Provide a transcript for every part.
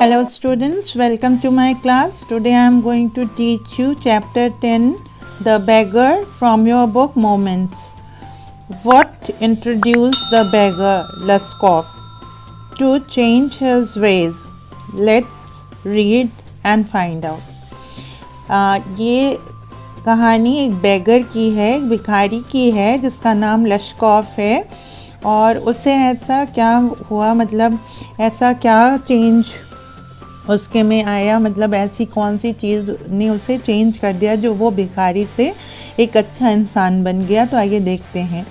Hello students, welcome to my class. Today I am going to teach you chapter 10, The Beggar, from your book Moments. What introduced the beggar Laskov to change his ways? Let's read and find out. ये कहानी एक बेगर की है, एक भिखारी की है जिसका नाम लश्कॉफ है। और उससे ऐसा क्या हुआ, मतलब ऐसा क्या चेंज उसके में आया, मतलब ऐसी कौन सी चीज़ ने उसे चेंज कर दिया जो वो भिखारी से एक अच्छा इंसान बन गया। तो आइए देखते हैं।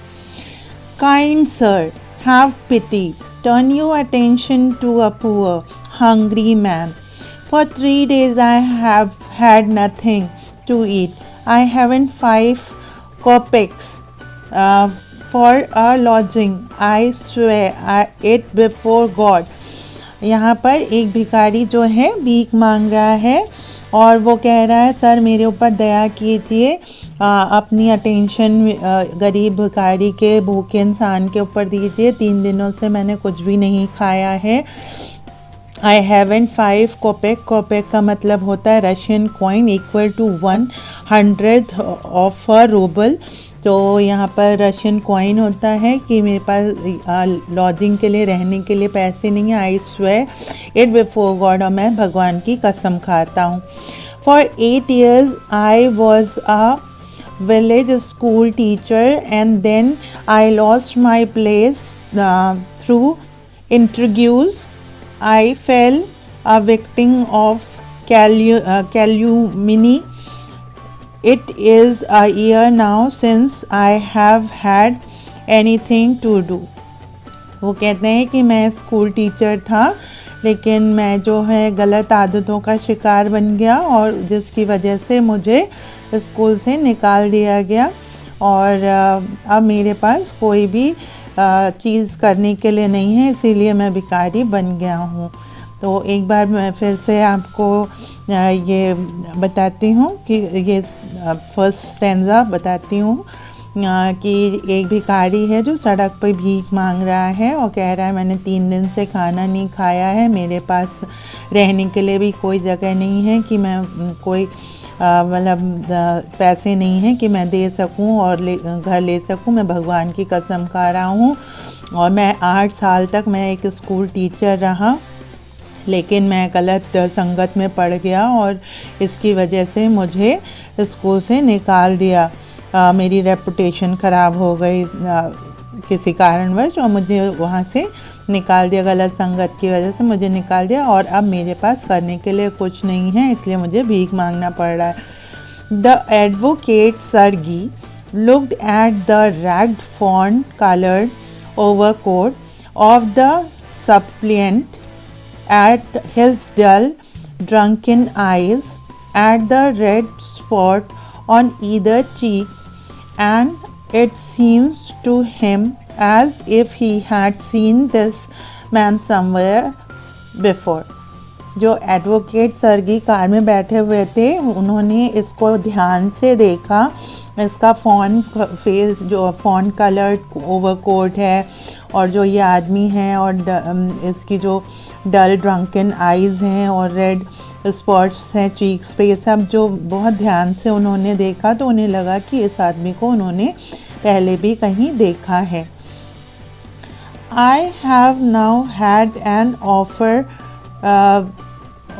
Kind sir, have pity, turn your attention to a poor hungry man. For 3 days I have had nothing to eat. I haven't 5 kopecks for a lodging. I swear it before God. यहाँ पर एक भिखारी जो है भीख मांग रहा है और वो कह रहा है, सर मेरे ऊपर दया कीजिए, अपनी अटेंशन गरीब भिखारी के, भूखे इंसान के ऊपर दीजिए। 3 दिनों से मैंने कुछ भी नहीं खाया है। I haven't 5 कोपेक। कोपेक का मतलब होता है Russian coin, equal to 100th of a rouble. तो यहाँ पर रशियन कॉइन होता है कि मेरे पास लॉजिंग के लिए, रहने के लिए पैसे नहीं है। I swear it before God, और मैं भगवान की कसम खाता हूँ। For 8 years I was a village school teacher and then I lost my place through introduce. I fell a victim of calumny. It is a year now since I have had anything to do. वो कहते हैं कि मैं school teacher था, लेकिन मैं जो है गलत आदतों का शिकार बन गया और जिसकी वजह से मुझे स्कूल से निकाल दिया गया। और अब मेरे पास कोई भी चीज़ करने के लिए नहीं है, इसीलिए मैं भिखारी बन गया हूँ। तो एक बार मैं फिर से आपको ये बताती हूँ कि ये फर्स्ट स्टैंजा बताती हूँ कि एक भिखारी है जो सड़क पर भीख मांग रहा है और कह रहा है, मैंने 3 दिन से खाना नहीं खाया है, मेरे पास रहने के लिए भी कोई जगह नहीं है कि मैं कोई मतलब पैसे नहीं हैं कि मैं दे सकूं और घर ले सकूं। मैं भगवान की कसम खा रहा हूं। और मैं 8 साल तक मैं एक स्कूल टीचर रहा, लेकिन मैं गलत संगत में पड़ गया और इसकी वजह से मुझे स्कूल से निकाल दिया। मेरी रेपुटेशन ख़राब हो गई किसी कारणवश और मुझे वहाँ से निकाल दिया, गलत संगत की वजह से मुझे निकाल दिया। और अब मेरे पास करने के लिए कुछ नहीं है, इसलिए मुझे भीख मांगना पड़ रहा है। The advocate Sergei looked at the ragged fawn coloured overcoat of the suppliant, at his dull drunken eyes, at the red spot on either cheek, and it seems to him as if he had seen this man somewhere before. जो advocate सरगी car में बैठे हुए थे, उन्होंने इसको ध्यान से देखा। इसका फॉन फेस, जो फॉन कलर्ड ओवरकोट है, और जो ये आदमी है, और इसकी जो डल ड्रंकन आइज़ हैं और रेड स्पॉट्स हैं चीक्स पे, ये सब जो बहुत ध्यान से उन्होंने देखा तो उन्हें लगा कि इस आदमी को उन्होंने पहले भी कहीं देखा है। I have now had an offer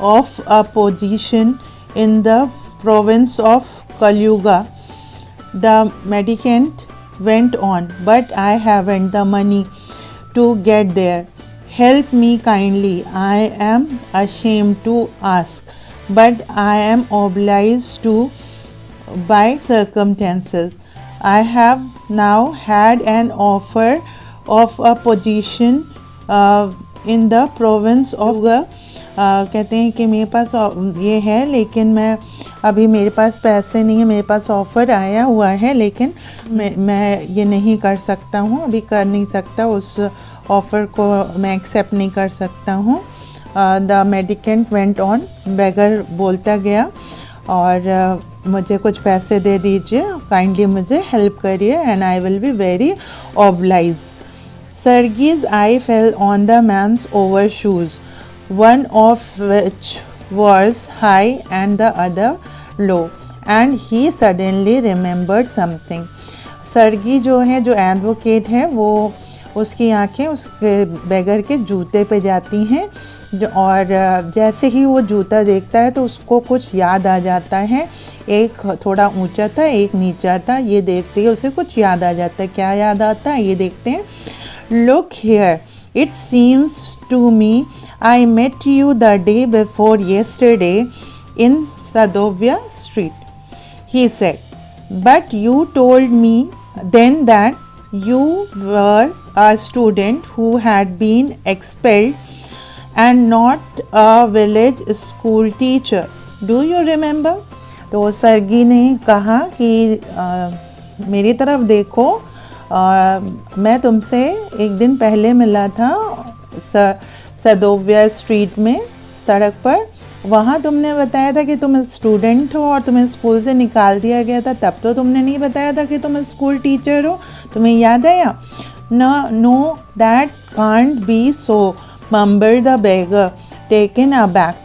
of a position in the province of Kalyuga, the mendicant went on, but I haven't the money to get there. Help me kindly. I am ashamed to ask, but I am obliged to by circumstances. I have now had an offer of a position in the province of कहते हैं कि मेरे पास ये है, लेकिन मैं अभी, मेरे पास पैसे नहीं है, मेरे पास ऑफ़र आया हुआ है, लेकिन मैं ये नहीं कर सकता हूँ, अभी कर नहीं सकता, उस ऑफ़र को मैं एक्सेप्ट नहीं कर सकता हूँ। द मेडिकेंट वेंट ऑन, बेगर बोलता गया, और मुझे कुछ पैसे दे दीजिए, काइंडली मुझे हेल्प करिए, and I will be very oblige. Sergei's eye fell on the man's overshoes, one of which was high and the other low, and he suddenly remembered something. सर्गी जो है, जो एडवोकेट है, वो उसकी आंखें उसके बेगर के जूते पे जाती हैं, और जैसे ही वो जूता देखता है तो उसको कुछ याद आ जाता है। एक थोड़ा ऊंचा था, एक नीचा था, ये देखते ही उसे कुछ याद आ जाता है। क्या याद आता है ये देखते हैं। Look here, it seems to me I met you the day before yesterday in Sadovaya street, he said, but you told me then that you were a student who had been expelled and not a village school teacher. Do you remember? तो सर्गी ने कहा कि मेरी तरफ देखो, मैं तुमसे एक दिन पहले मिला था सदोव्या स्ट्रीट में, सड़क पर। वहाँ तुमने बताया था कि तुम स्टूडेंट हो और तुम्हें स्कूल से निकाल दिया गया था। तब तो तुमने नहीं बताया था कि तुम स्कूल टीचर हो। तुम्हें याद आया? No, that can't be so, mumbled the beggar, taken aback.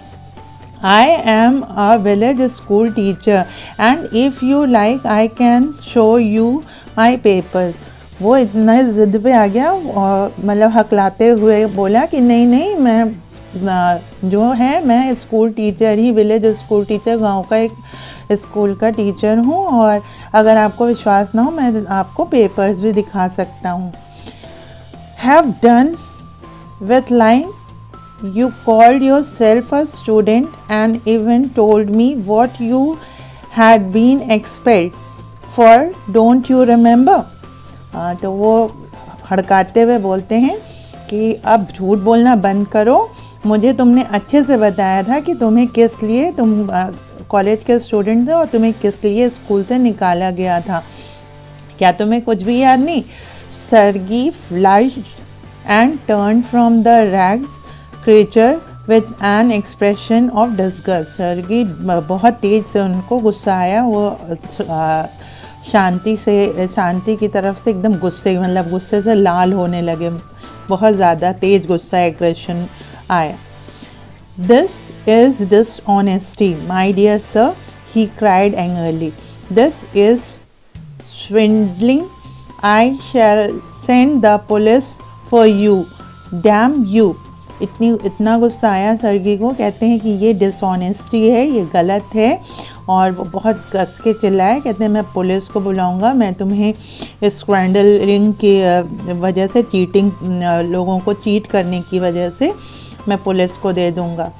I am a village school teacher, and if you like, I can show you my papers. वो इतना ज़िद पे आ गया और मतलब हकलाते हुए बोला कि नहीं, मैं जो है, मैं स्कूल टीचर ही, विलेज स्कूल टीचर, गांव का एक स्कूल का टीचर हूँ, और अगर आपको विश्वास ना हो मैं आपको पेपर्स भी दिखा सकता हूँ। Have done with lying? You called yourself a student and even told me what you had been expelled for. Don't you remember? तो वो हड़काते हुए बोलते हैं कि अब झूठ बोलना बंद करो। मुझे तुमने अच्छे से बताया था कि तुम्हें किस लिए, तुम कॉलेज के स्टूडेंट थे और तुम्हें किस लिए स्कूल से निकाला गया था। क्या तुम्हें कुछ भी याद नहीं? सर्गी flushed and turned from the ragged creature with an expression of disgust. सर्गी बहुत तेज से, उनको गुस्सा आया, वो शांति की तरफ से एकदम गुस्से से लाल होने लगे, बहुत ज़्यादा तेज गुस्सा, एग्रेशन आया। This is dishonesty, my dear sir, he cried angrily. This is swindling. I shall send the police for you, damn you. इतना गुस्सा आया सर्गी को। कहते हैं कि ये डिसऑनेस्टी है, ये गलत है, और वो बहुत कस के चिल्लाए। कहते हैं मैं पुलिस को बुलाऊंगा, मैं तुम्हें स्क्रैंडलिंग की वजह से, चीटिंग, लोगों को चीट करने की वजह से मैं पुलिस को दे दूंगा।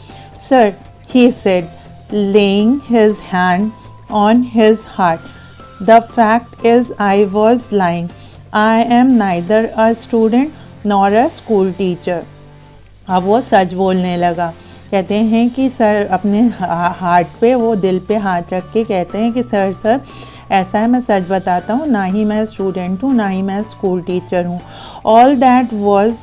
Sir, he said, laying his hand on his heart, the fact is I was lying, I am neither a student nor a school teacher. अब वो सच बोलने लगा। कहते हैं कि सर, अपने हार्ट पे, वो दिल पे हाथ रख के कहते हैं कि सर ऐसा है, मैं सच बताता हूँ, ना ही मैं स्टूडेंट हूँ, ना ही मैं स्कूल टीचर हूँ। ऑल दैट वॉज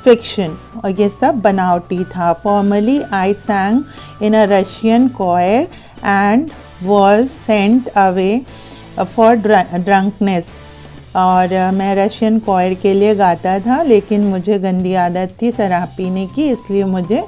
फिक्शन, और ये सब बनावटी था। Formerly I sang in a Russian choir and was sent away for drunkenness, और मैं रशियन कॉयर के लिए गाता था, लेकिन मुझे गंदी आदत थी शराब पीने की, इसलिए मुझे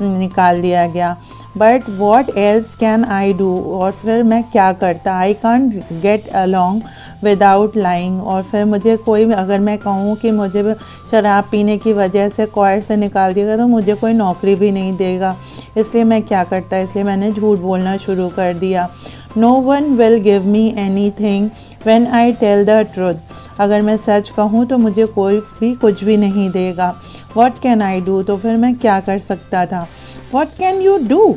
निकाल दिया गया। But what else can I do, और फिर मैं क्या करता? I can't get along without lying, और फिर मुझे कोई, अगर मैं कहूँ कि मुझे शराब पीने की वजह से कॉयर से निकाल दिया तो मुझे कोई नौकरी भी नहीं देगा, इसलिए मैं क्या करता, इसलिए मैंने झूठ बोलना शुरू कर दिया। No one will give me anything when I tell the truth, अगर मैं सच कहूँ तो मुझे कोई भी कुछ भी नहीं देगा। वॉट कैन आई डू, तो फिर मैं क्या कर सकता था? What can you do?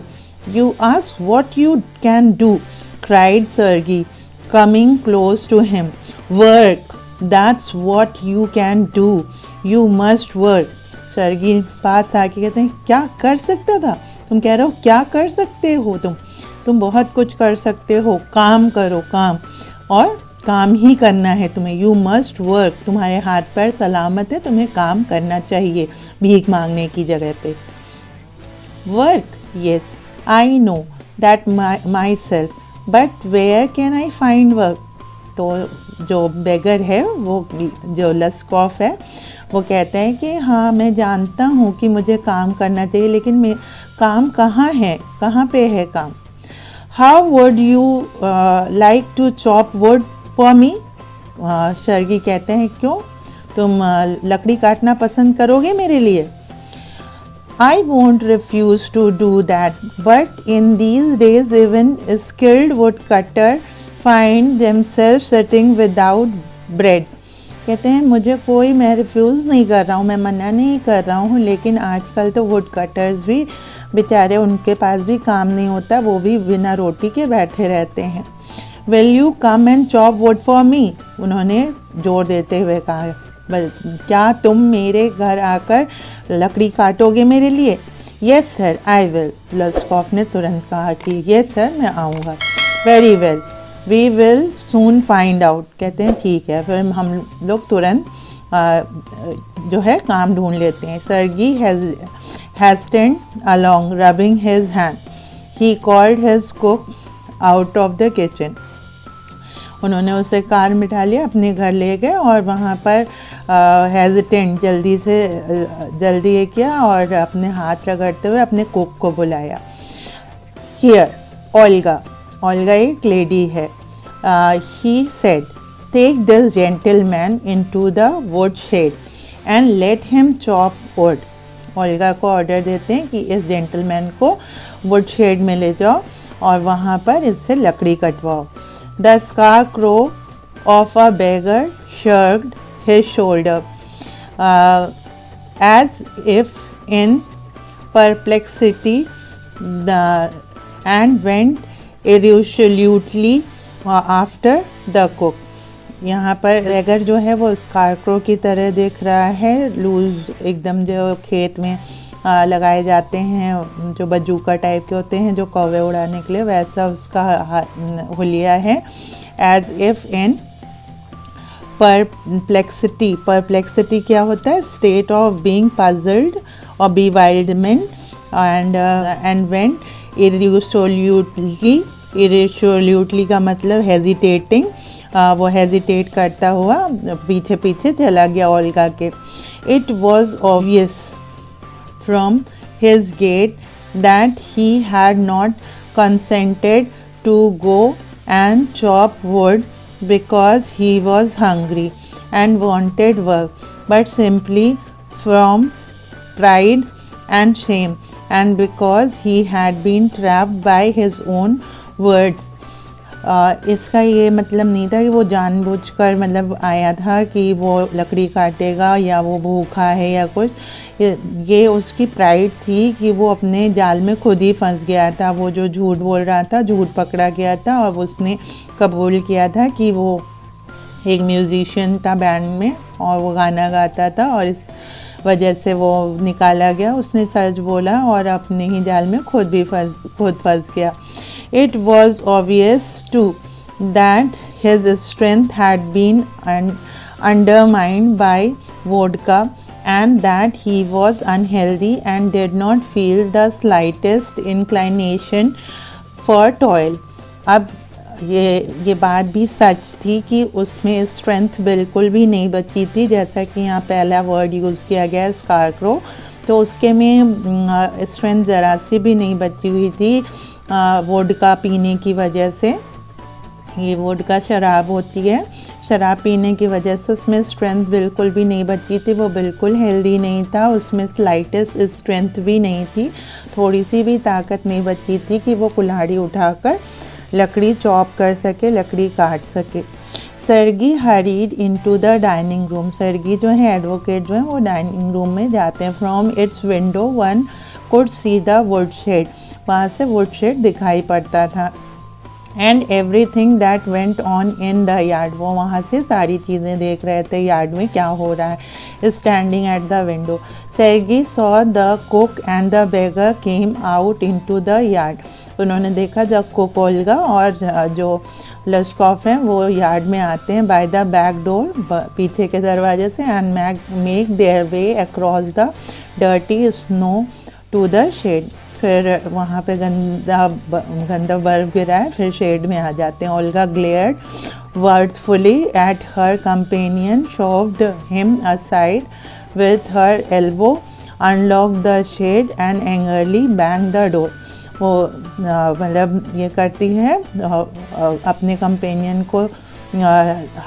You ask what you can do, cried Sergei, coming close to him. Work, that's what you can do, you must work. Sergei पास आके कहते हैं, क्या कर सकता था? तुम कह रहे हो क्या कर सकते हो? तुम बहुत कुछ कर सकते हो, काम करो, काम, और काम ही करना है तुम्हें। यू मस्ट वर्क, तुम्हारे हाथ पैर सलामत है, तुम्हें काम करना चाहिए भीख मांगने की जगह पे। Work, yes, I know that myself, but where can I find work? तो जो बेगर है, वो जो लस्कॉफ है, वो कहते हैं कि हाँ मैं जानता हूँ कि मुझे काम करना चाहिए, लेकिन मैं काम कहाँ है, कहाँ पे है काम। How would you like to chop wood for me. Sergei कहते हैं क्यों, तुम लकड़ी काटना पसंद करोगे मेरे लिए। I won't refuse to do that, but in these days even skilled woodcutter find themselves sitting without bread. कहते हैं मुझे कोई, मैं रिफ्यूज़ नहीं कर रहा हूँ, मैं मना नहीं कर रहा हूँ, लेकिन आजकल तो वुड कटर्स भी बेचारे, उनके पास भी काम नहीं होता, वो भी बिना रोटी के बैठे रहते हैं। Will you come and chop wood for me? उन्होंने जोर देते हुए कहा, क्या तुम मेरे घर आकर लकड़ी काटोगे मेरे लिए। Yes sir I will. Luskoff ने तुरंत कहा कि येस सर मैं आऊँगा। Very well we will soon find out. कहते हैं ठीक है, फिर हम लोग तुरंत जो है काम ढूंढ लेते हैं। Sergei hastened along rubbing his hand, he called his cook out of the kitchen. उन्होंने उसे कार में बिठा लिया, अपने घर ले गए और वहाँ पर हेजिटेंट जल्दी ये किया और अपने हाथ रगड़ते हुए अपने कुक को बुलाया। हियर ओल्गा एक लेडी है। He said take this gentleman into the wood shed and let him chop wood. Olga को ऑर्डर देते हैं कि इस जेंटलमैन को वुड शेड में ले जाओ और वहाँ पर इससे लकड़ी कटवाओ। The scarecrow of a beggar shrugged his shoulder as if in perplexity and went irresolutely after the cook. यहाँ पर बेगर जो है वो स्कारक्रो की तरह दिख रहा है, लूज एकदम, जो खेत में लगाए जाते हैं, जो बजूका टाइप के होते हैं जो कौवे उड़ाने के लिए, वैसा उसका हुलिया है। एज इफ इन परप्लेक्सिटी क्या होता है, स्टेट ऑफ बीइंग पजल्ड और bewilderment एंड वेंट irresolutely का मतलब हेजिटेटिंग, वो हेजिटेट करता हुआ पीछे पीछे चला गया ओल्गा के। It was obvious from his gait that he had not consented to go and chop wood because he was hungry and wanted work, but simply from pride and shame and because he had been trapped by his own words. इसका ये मतलब नहीं था कि वो जानबूझकर मतलब आया था कि वो लकड़ी काटेगा या वो भूखा है या कुछ, ये उसकी प्राइड थी कि वो अपने जाल में खुद ही फंस गया था। वो जो झूठ बोल रहा था, झूठ पकड़ा गया था और उसने कबूल किया था कि वो एक म्यूज़िशियन था बैंड में और वो गाना गाता था और इस वजह से वो निकाला गया। उसने सच बोला और अपने ही जाल में खुद फंस गया। It was obvious too that his strength had been undermined by vodka and that he was unhealthy and did not feel the slightest inclination for toil. अब ये बात भी सच थी कि उसमें स्ट्रेंथ बिल्कुल भी नहीं बची थी, जैसा कि यहाँ पहला वर्ड यूज़ किया गया स्कारक्रो, तो उसके में स्ट्रेंथ ज़रा सी भी नहीं बची हुई थी वोडका पीने की वजह से। ये वोडका शराब होती है, शराब पीने की वजह से उसमें स्ट्रेंथ बिल्कुल भी नहीं बची थी, वो बिल्कुल हेल्दी नहीं था, उसमें स्लाइटेस्ट स्ट्रेंथ भी नहीं थी, थोड़ी सी भी ताकत नहीं बची थी कि वो कुल्हाड़ी उठाकर लकड़ी चॉप कर सके, लकड़ी काट सके। Sergei hurried into the dining room. Sergei जो है एडवोकेट जो है वो डाइनिंग रूम में जाते हैं। From its window one could see the wood shed, वहाँ से वुड शेड दिखाई पड़ता था। And everything that went on in the yard, वो वहाँ से सारी चीज़ें देख रहे थे यार्ड में क्या हो रहा है। Standing at the window Sergei saw the cook and the beggar came out into the yard. उन्होंने देखा जब कुक ओल्गा और जो लस्कॉफ हैं वो यार्ड में आते हैं बाय द बैक डोर, पीछे के दरवाजे से, and make their way across the dirty snow to the shed. फिर वहाँ पे गंदा बर्फ गिरा है, फिर शेड में आ जाते हैं। Olga glared wrathfully at her companion, shoved him aside with her elbow, unlocked the shade and angrily banged the door. वो मतलब ये करती है अपने कंपेनियन को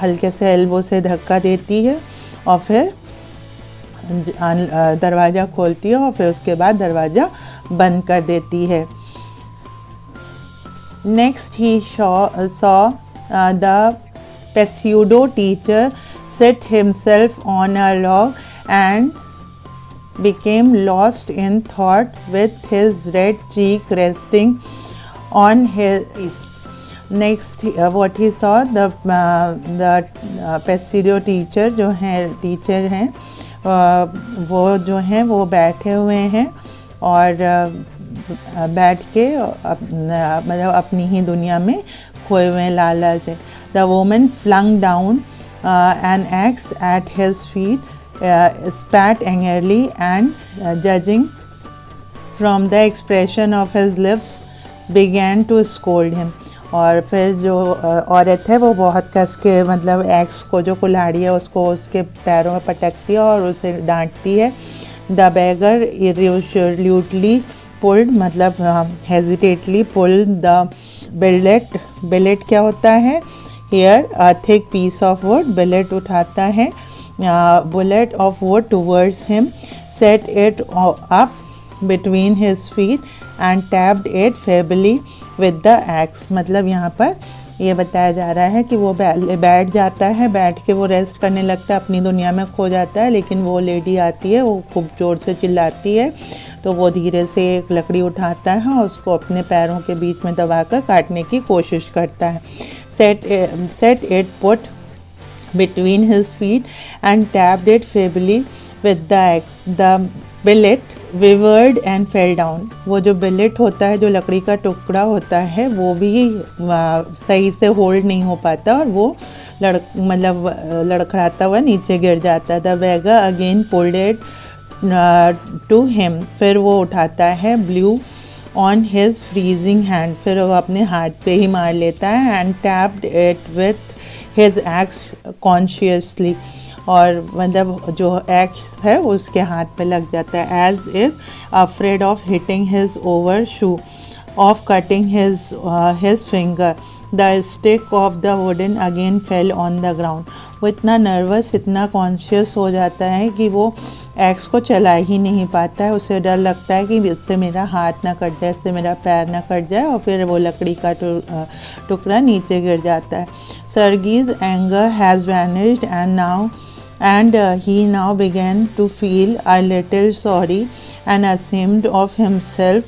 हल्के से एल्बो से धक्का देती है और फिर दरवाज़ा खोलती है और फिर उसके बाद दरवाज़ा बंद कर देती है. Next he saw the pseudo teacher sit himself on a log and became lost in thought with his red cheek resting on his. Next what he saw, the pseudo teacher जो है टीचर हैं वो जो हैं वो बैठे हुए हैं और बैठ के मतलब अपनी ही दुनिया में खोए हुए हैं लाला से. The woman flung down an axe at his feet, spat angrily and judging from the expression of his lips began to scold him. और फिर जो औरत है वो बहुत कस के मतलब एक्स को जो कुल्हाड़ी है उसको उसके पैरों में पटकती है और उसे डांटती है. द बेगर irresolutely pulled मतलब hesitantly pulled the billet. billet क्या होता है? Here a thick piece of wood. billet उठाता है bullet of wood towards him, set it up between his feet and tapped it feebly with the axe. मतलब यहाँ पर ये बताया जा रहा है कि वो बैठ जाता है, बैठ के वो रेस्ट करने लगता है, अपनी दुनिया में खो जाता है. लेकिन वो लेडी आती है, वो खूब ज़ोर से चिल्लाती है तो वो धीरे से एक लकड़ी उठाता है और उसको अपने पैरों के बीच में दबाकर काटने की कोशिश करता है. set it put between his feet and tapped it feebly with the axe. The billet wavered and fell down. वो जो बिलेट होता है, जो लकड़ी का टुकड़ा होता है, वो भी सही से होल्ड नहीं हो पाता और वो लड़खड़ाता हुआ नीचे गिर जाता है. The beggar again pulled it to him. फिर वो उठाता है, blew on his freezing hand. फिर वो अपने हाथ पे ही मार लेता है and tapped it with his axe consciously. और मतलब जो एक्स है उसके हाथ पे लग जाता है. As if afraid of hitting his overshoe, of cutting his finger. The stick of the wooden again fell on the ground. वो इतना नर्वस, इतना कॉन्शियस हो जाता है कि वो एक्स को चला ही नहीं पाता है. उसे डर लगता है कि इससे मेरा हाथ ना कट जाए, इससे मेरा पैर ना कट जाए और फिर वो लकड़ी का टुकड़ा नीचे गिर जाता है. Sergei's anger has vanished and he now began to feel a little sorry and ashamed of himself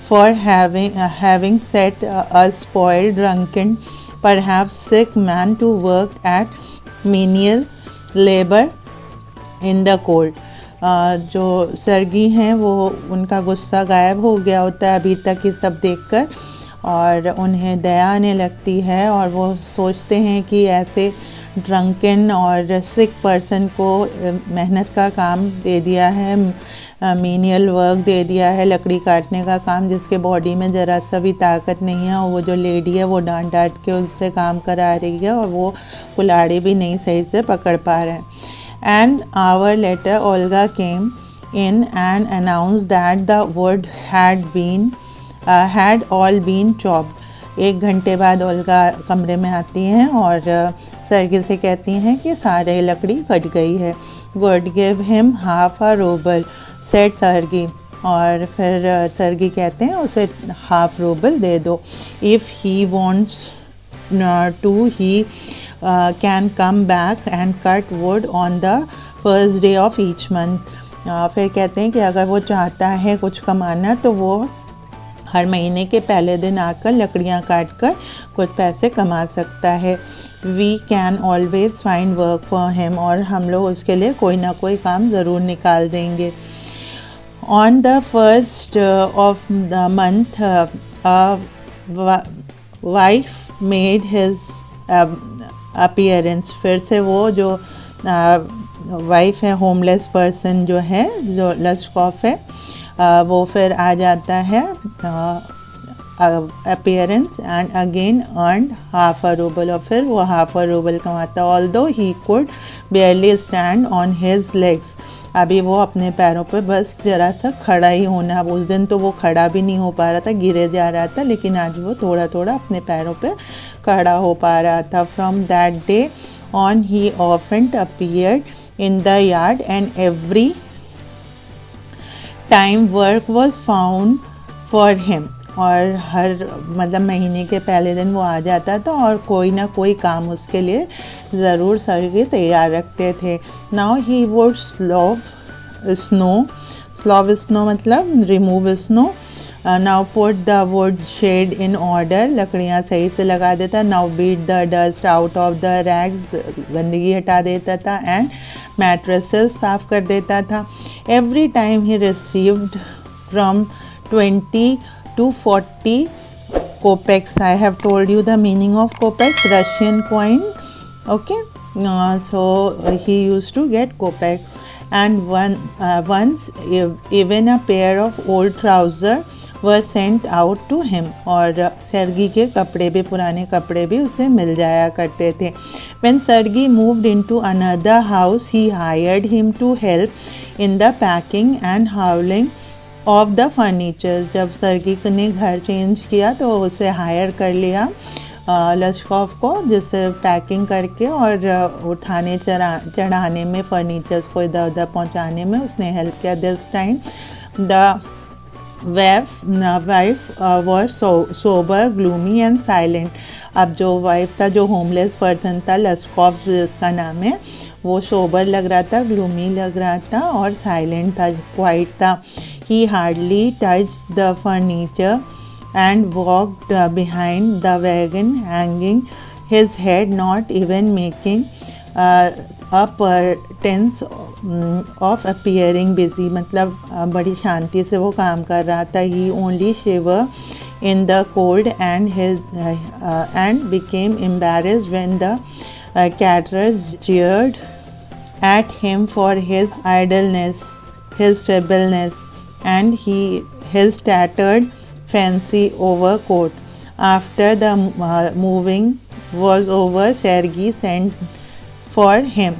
for having set a spoiled, drunken, perhaps sick man to work at menial labor in the cold. जो सर्गी हैं वो उनका गुस्सा गायब हो गया होता है अभी तक ये सब देखकर और उन्हें दया आने लगती है और वो सोचते हैं कि ऐसे ड्रंकन और सिक पर्सन को मेहनत का काम दे दिया है, मीनियल वर्क दे दिया है, लकड़ी काटने का काम, जिसके बॉडी में ज़रा सा भी ताकत नहीं है. और वो जो लेडी है वो डांट डांट के उससे काम करा रही है और वो कुल्हाड़ी भी नहीं सही से पकड़ पा रहे हैं. And hour later Olga came in and announce that the wood had all been chopped. 1 घंटे बाद ओल्गा कमरे में आती हैं और सर्गी से कहती हैं कि सारे लकड़ी कट गई है. Would give him half a ruble, said सर्गी. और फिर सर्गी कहते हैं उसे हाफ रूबल दे दो. If he wants to, he can come back and cut wood on the first day of each month. फिर कहते हैं कि अगर वो चाहता है कुछ कमाना तो वो हर महीने के पहले दिन आकर लकड़ियाँ काट कर कुछ पैसे कमा सकता है. We can always find work for him. और हम लोग उसके लिए कोई ना कोई काम ज़रूर निकाल देंगे. On the first of the month wife made his appearance. फिर से वो जो वाइफ है, होमलेस पर्सन जो है, जो लस्कॉफ है, वो फिर आ जाता है appearance and again earned half a rouble. और फिर वो हाफ अ रूबल कमाता. Although he could बेयरली stand on his legs. अभी वो अपने पैरों पे बस ज़रा सा खड़ा ही होना। अब उस दिन तो वो खड़ा भी नहीं हो पा रहा था, गिरे जा रहा था, लेकिन आज वो थोड़ा थोड़ा अपने पैरों पे खड़ा हो पा रहा था। From that day on he often appeared in the yard and every time work was found for him. और हर मतलब महीने के पहले दिन वो आ जाता था और कोई ना कोई काम उसके लिए ज़रूर सरगी तैयार रखते थे। Now he would shovel snow मतलब remove snow. Now put the wood shed in order, लकड़ियाँ सही से लगा देता। Now beat the dust out of the rags, गंदगी हटा देता था। एंड मैट्रेसेस साफ कर देता था। Every time he received from 20 to 40 kopecks. I have told you the meaning of kopecks, Russian coin. Okay, so he used to get kopecks, and once even a pair of old trousers were sent out to him. और सर्गी के कपड़े भी, पुराने कपड़े भी उसे मिल जाया करते थे। When Sergey moved into another house, he hired him to help in the packing and hauling of the furniture. जब सर्गी ने घर चेंज किया तो उसे हायर कर लिया लश्कोफ को, जिससे पैकिंग करके और उठाने चढ़ाने में, फर्नीचर्स को इधर उधर पहुंचाने में उसने हेल्प किया। This time the wife was sober, gloomy and silent. अब जो वाइफ था, जो होमलेस पर्सन था, लश्कोफ जिसका नाम है, वो सोबर लग रहा था, ग्लूमी लग रहा था और साइलेंट था, क्वाइट था। He hardly touched the furniture and walked behind the wagon, hanging his head, not even making a pretense of appearing busy। मतलब बड़ी शांति से वो काम कर रहा था। He only shivered in the cold and became embarrassed when the caterers jeered at him for his idleness, his feebleness, and his tattered fancy overcoat. After the moving was over, Sergey sent for him.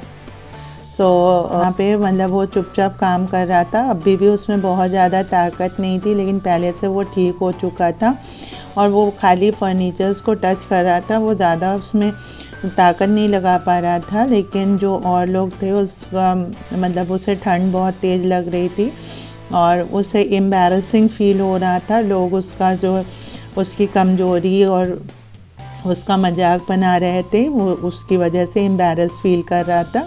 तो वहाँ पे मतलब वो चुपचाप काम कर रहा था। अभी भी उसमें बहुत ज़्यादा ताकत नहीं थी, लेकिन पहले से वो ठीक हो चुका था और वो खाली फर्नीचर्स को टच कर रहा था। वो ज़्यादा उसमें ताकत नहीं लगा पा रहा था, लेकिन जो और लोग थे उसका मतलब उसे ठंड बहुत तेज़ लग रही थी और उसे एम्बैरसिंग फ़ील हो रहा था। लोग उसका जो उसकी कमज़ोरी और उसका मजाक बना रहे थे, वो उसकी वजह से एम्बैरस फील कर रहा था।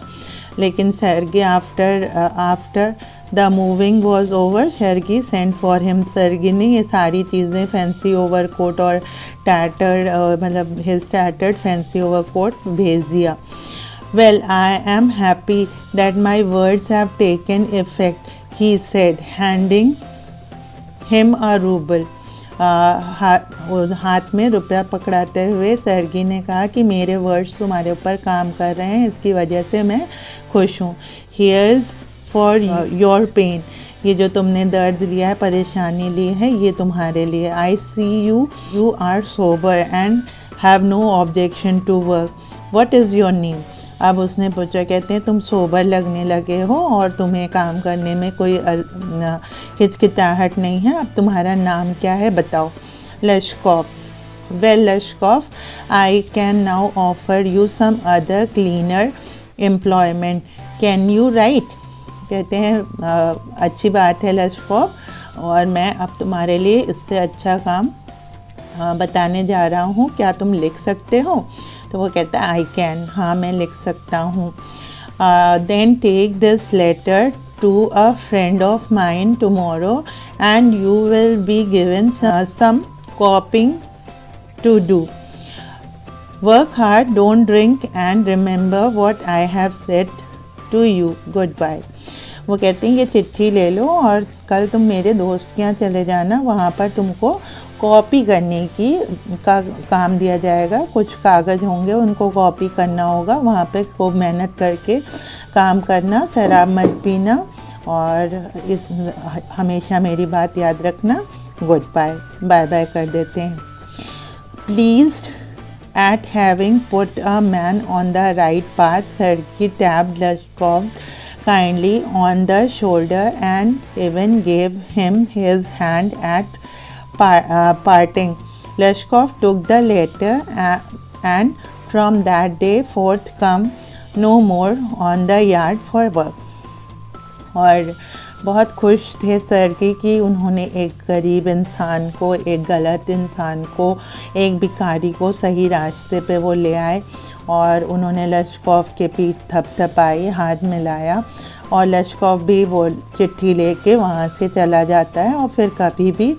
लेकिन Sergei after the moving was over, Sergei sent for him. Sergei ने ये सारी चीज़ें, फैंसी ओवरकोट और टैटर्ड मतलब हिज टैटर्ड फैंसी ओवरकोट भेज दिया। Well, I am happy that my words have taken effect, he said, handing him a ruble। हाथ में रुपया पकड़ाते हुए सर्गी ने कहा कि मेरे वर्ड्स तुम्हारे ऊपर काम कर रहे हैं, इसकी वजह से मैं खुश हूँ। Here's for your pain, ये जो तुमने दर्द लिया है, परेशानी ली है, ये तुम्हारे लिए। I see you are sober and have no objection to work. What is your name? अब उसने पूछा, कहते हैं तुम सोबर लगने लगे हो और तुम्हें काम करने में कोई हिचकिचाहट नहीं है, अब तुम्हारा नाम क्या है बताओ। Lushkoff. Well Lushkoff, I can now offer you some other cleaner employment, can you write. कहते हैं अच्छी बात है लश्कोफ, और मैं अब तुम्हारे लिए इससे अच्छा काम बताने जा रहा हूँ, क्या तुम लिख सकते हो। तो वो कहता है आई कैन, हाँ मैं लिख सकता हूँ। Then take this letter to a friend of mine tomorrow and you will be given some copying to do. Work hard, don't drink and remember what I have said to you, goodbye. वो कहते हैं ये चिट्ठी ले लो और कल तुम मेरे दोस्त के यहाँ चले जाना, वहाँ पर तुमको कॉपी करने की का काम दिया जाएगा। कुछ कागज़ होंगे, उनको कॉपी करना होगा, वहाँ पे खूब मेहनत करके काम करना, शराब मत पीना और इस हमेशा मेरी बात याद रखना, गुड बाय। बाय बाय कर देते हैं। Pleased at having put a man on the right path, Sergei tapped kindly on the shoulder and even gave him his hand at parting. Lashkov took the letter and from that day forth come no more on the yard for work. और बहुत खुश थे सर्गी कि उन्होंने एक गरीब इंसान को, एक गलत इंसान को, एक भिखारी को सही रास्ते पे वो ले आए और उन्होंने लश्कोव के पीठ थपथपाई, हाथ मिलाया और लश्कोव भी वो चिट्ठी लेके वहाँ से चला जाता है और फिर कभी भी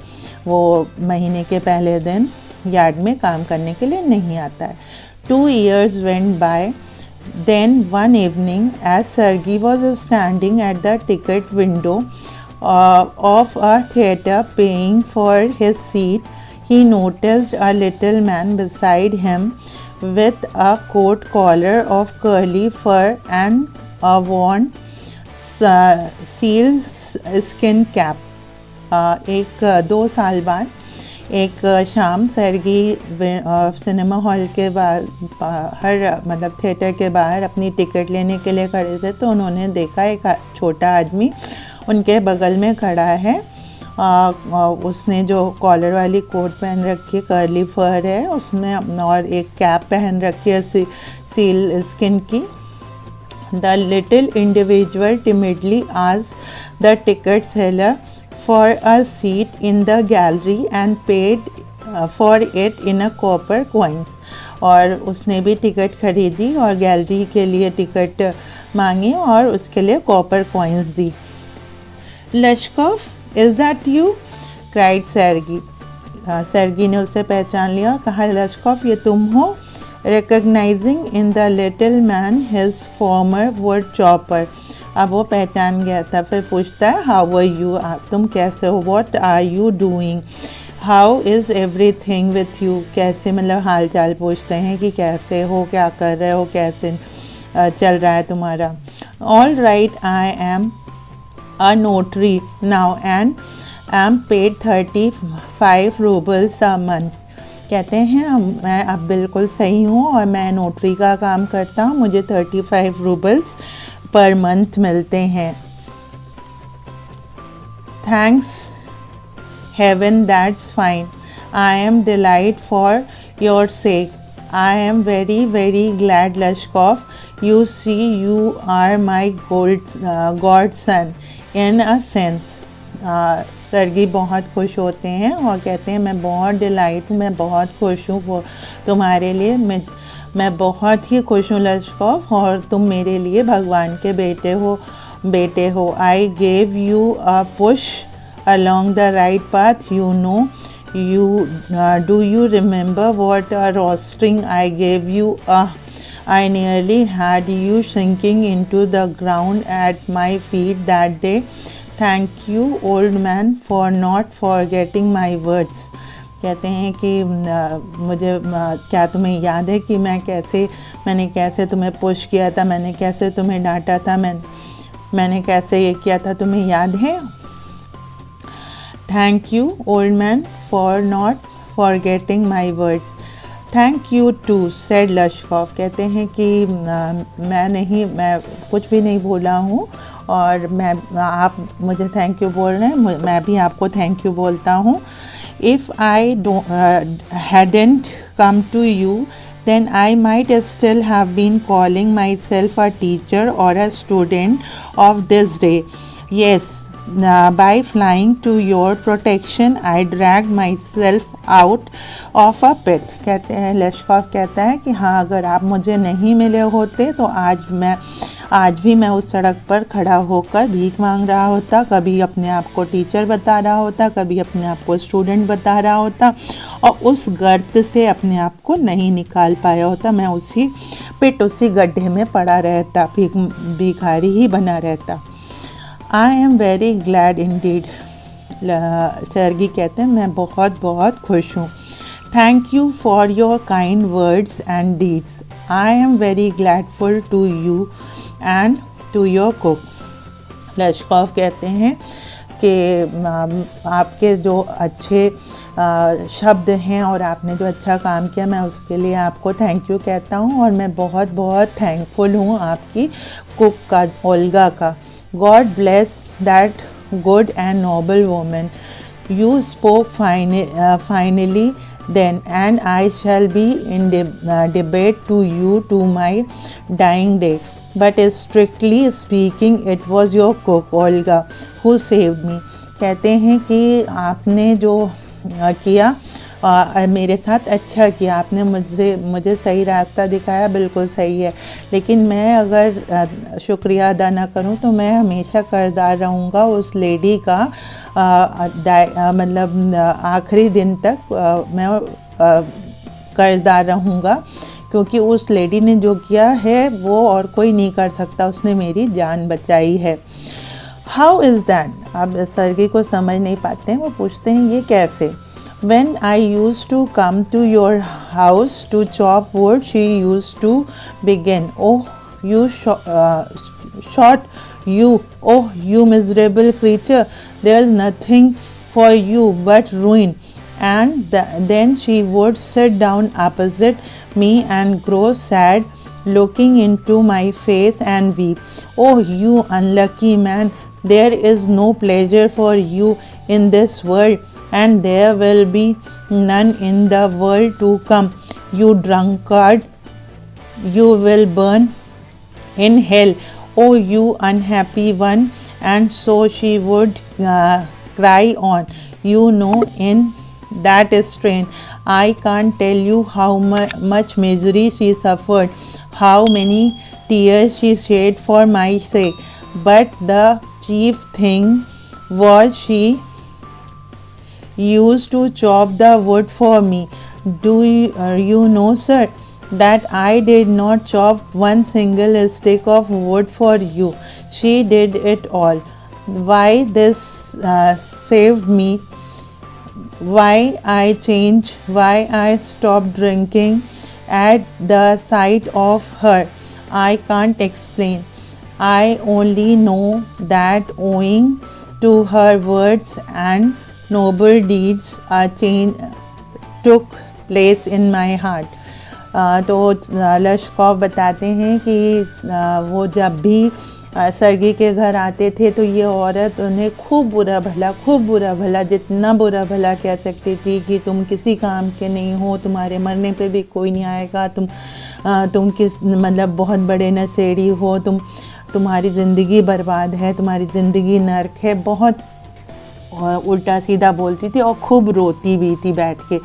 वो महीने के पहले दिन यार्ड में काम करने के लिए नहीं आता है. 2 years went by. Then one evening, as Sergei was standing at the ticket window of a theatre paying for his seat, he noticed a little man beside him with a coat collar of curly fur and a worn seal skin cap. एक 2 साल बाद एक शाम सर्गी cinema hall के बाहर मतलब theatre के बाहर अपनी टिकट लेने के लिए खड़े थे तो उन्होंने देखा एक छोटा आदमी उनके बगल में खड़ा है. उसने जो कॉलर वाली कोट पहन रखी है, कर्ली फर है उसने, और एक कैप पहन रखी है सील स्किन की. The little individual timidly asked the ticket seller for a seat in the gallery and paid for it in a copper coins. और उसने भी टिकट खरीदी और गैलरी के लिए टिकट मांगी और उसके लिए कॉपर कॉइन्स दी. Lushkov, is that you? Cried Sergei. Sergei ने उसे पहचान लिया और कहा, लश्कोव ये तुम हो? Recognising in the little man his farmer would chopper. अब वो पहचान गया था. फिर पूछता है, हाउ आर यू? तुम कैसे हो? What are you doing? How is everything with you? कैसे मतलब हाल चाल पूछते हैं कि कैसे हो, क्या कर रहे हो, कैसे चल रहा है तुम्हारा. All right, I am a notary now and M paid 35 roubles a month. कहते हैं मैं अब बिल्कुल सही हूँ और मैं नोटरी का काम करता हूँ, मुझे 35 रूबल्स पर मंथ मिलते हैं. Thanks heaven, that's fine. I am delight for your sake. I am very very glad Lushkov. You see you are my godson in a sense. Sergei बहुत खुश होते हैं और कहते हैं मैं बहुत डिलाइट हूँ, मैं बहुत खुश हूँ वो तुम्हारे लिए. मैं बहुत ही खुश हूँ लश्कोव और तुम मेरे लिए भगवान के बेटे हो. I gave you a push along the right path. You know you do you remember what a roasting I gave you? I nearly had you sinking into the ground at my feet that day. Thank you, old man, for not forgetting my words. कहते हैं कि मुझे क्या तुम्हें याद है कि मैंने कैसे तुम्हें पुश किया था, मैंने कैसे तुम्हें डांटा था, मैंने कैसे ये किया था, तुम्हें याद है? Thank you old man for not forgetting my words. Thank you too said Lushkov. कहते हैं कि मैं कुछ भी नहीं बोला हूँ और आप मुझे थैंक यू बोल रहे हैं, मैं भी आपको थैंक यू बोलता हूँ. If I hadn't come to you, then I might still have been calling myself a teacher or a student of this day. Yes, by flying to your protection, I dragged myself out of a pit. कहते हैं लश्कोव कहता है कि हाँ, अगर आप मुझे नहीं मिले होते तो आज भी मैं उस सड़क पर खड़ा होकर भीख मांग रहा होता, कभी अपने आप को टीचर बता रहा होता, कभी अपने आप को स्टूडेंट बता रहा होता और उस गर्त से अपने आप को नहीं निकाल पाया होता. मैं उसी गड्ढे में पड़ा रहता, भिखारी ही बना रहता. I am very glad indeed. Sergei कहते हैं मैं बहुत बहुत खुश हूँ. Thank you for your kind words and deeds. I am very gladful to you and to your cook. Lushkov कहते हैं आपके जो अच्छे शब्द हैं और आपने जो अच्छा काम किया, मैं उसके लिए आपको थैंक यू कहता हूँ और मैं बहुत बहुत थैंकफुल हूँ आपकी कुक का, ओल्गा का। God bless that good and noble woman. You spoke finally then, and I shall be in debate to you to my dying day. But strictly speaking, it was your cook, Olga, who saved me. कहते हैं कि आपने जो किया मेरे साथ अच्छा किया, आपने मुझे सही रास्ता दिखाया, बिल्कुल सही है। लेकिन मैं अगर शुक्रिया अदा ना करूं तो मैं हमेशा कर्जदार रहूँगा उस लेडी का, मतलब आखिरी दिन तक मैं कर्जदार रहूँगा, क्योंकि उस लेडी ने जो किया है वो और कोई नहीं कर सकता, उसने मेरी जान बचाई है। How is that? अब सर्गी को समझ नहीं पाते हैं, वो पूछते हैं ये कैसे। When I used to come to your house to chop wood, she used to begin, "Oh, you shot you! Oh, you miserable creature! There's nothing for you but ruin." And then she would sit down opposite me and grow sad, looking into my face and weep. "Oh, you unlucky man! There is no pleasure for you in this world, and there will be none in the world to come. You drunkard, you will burn in hell. Oh, you unhappy one!" And so she would cry on. You know, in that strain, I can't tell you how much misery she suffered, how many tears she shed for my sake. But the chief thing was she used to chop the wood for me. Do you know, sir, that I did not chop one single stick of wood for you. She did it all. Why this saved me, why I changed, why I stopped drinking at the sight of her, I can't explain. I only know that owing to her words and noble deeds, a change took place in my heart. तो लश्कॉफ बताते हैं कि वो जब भी सर्गी के घर आते थे तो ये औरत उन्हें खूब बुरा भला जितना बुरा भला कह सकती थी कि तुम किसी काम के नहीं हो, तुम्हारे मरने पे भी कोई नहीं आएगा, तुम किस मतलब बहुत बड़े नशेड़ी हो, तुम्हारी ज़िंदगी बर्बाद है, तुम्हारी ज़िंदगी नर्क है, बहुत उल्टा सीधा बोलती थी और खूब रोती भी थी बैठ के।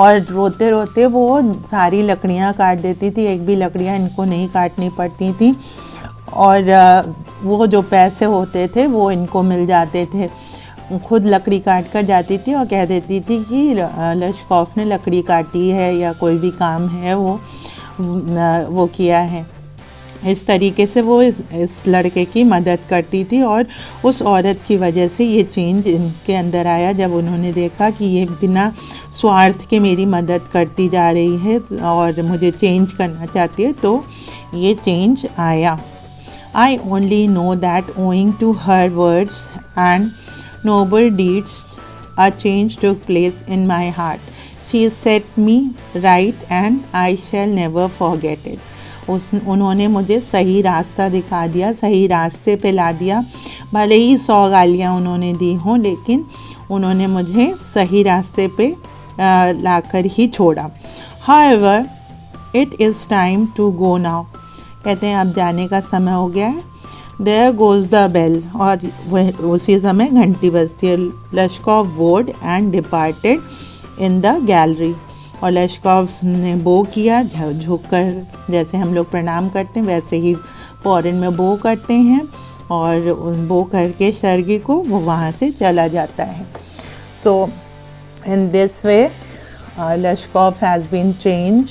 और रोते रोते वो सारी लकड़ियाँ काट देती थी, एक भी लकड़ियाँ इनको नहीं काटनी पड़ती थी और वो जो पैसे होते थे वो इनको मिल जाते थे। खुद लकड़ी काट कर जाती थी और कह देती थी कि लश्कॉफ ने लकड़ी काटी है या कोई भी काम है वो किया है। इस तरीके से वो इस लड़के की मदद करती थी और उस औरत की वजह से ये चेंज इनके अंदर आया। जब उन्होंने देखा कि ये बिना स्वार्थ के मेरी मदद करती जा रही है और मुझे चेंज करना चाहती है, तो ये चेंज आया। I only know that owing to her words and noble deeds, a change took place in my heart. She set me right and I shall never forget it. उन्होंने मुझे सही रास्ता दिखा दिया, सही रास्ते पे ला दिया। भले ही 100 गालियाँ उन्होंने दी हों, लेकिन उन्होंने मुझे सही रास्ते पे लाकर ही छोड़ा। However, it is time to go now. कहते हैं अब जाने का समय हो गया है। There goes the bell, और वह उसी समय घंटी बजती है। लश्कॉफ board and departed in the gallery, और लश्कॉफ ने बो किया, झुक कर, जैसे हम लोग प्रणाम करते हैं वैसे ही फॉरेन में बो करते हैं, और बो करके सर्गी को वो वहाँ से चला जाता है। So in this way Lushkoff has been change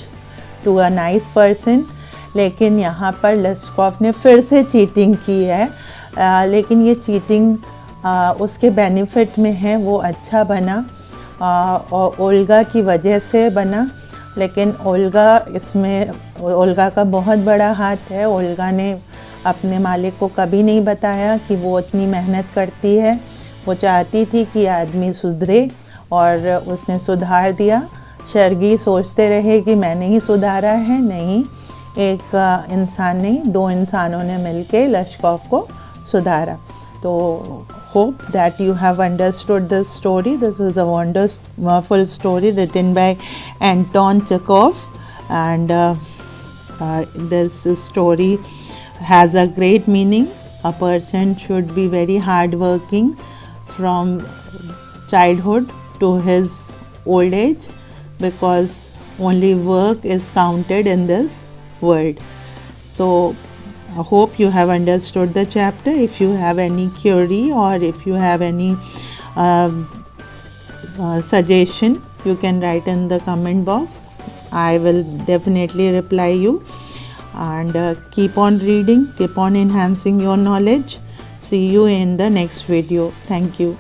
to a nice person. लेकिन यहाँ पर लश्कॉफ ने फिर से चीटिंग की है, लेकिन ये चीटिंग उसके बेनिफिट में है, वो अच्छा बना और ओल्गा की वजह से बना। लेकिन ओल्गा का बहुत बड़ा हाथ है। ओल्गा ने अपने मालिक को कभी नहीं बताया कि वो इतनी मेहनत करती है, वो चाहती थी कि आदमी सुधरे और उसने सुधार दिया। शर्गी सोचते रहे कि मैंने ही सुधारा है, नहीं, एक इंसान नहीं, 2 इंसानों ने मिलके लश्कोफ को सुधारा। तो hope that you have understood this story. This is a wonderful story written by Anton Chekhov, and this story has a great meaning. A person should be very hardworking from childhood to his old age, because only work is counted in this world. So I hope you have understood the chapter. If you have any query or if you have any suggestion, you can write in the comment box. I will definitely reply you. And keep on reading, keep on enhancing your knowledge. See you in the next video. Thank you.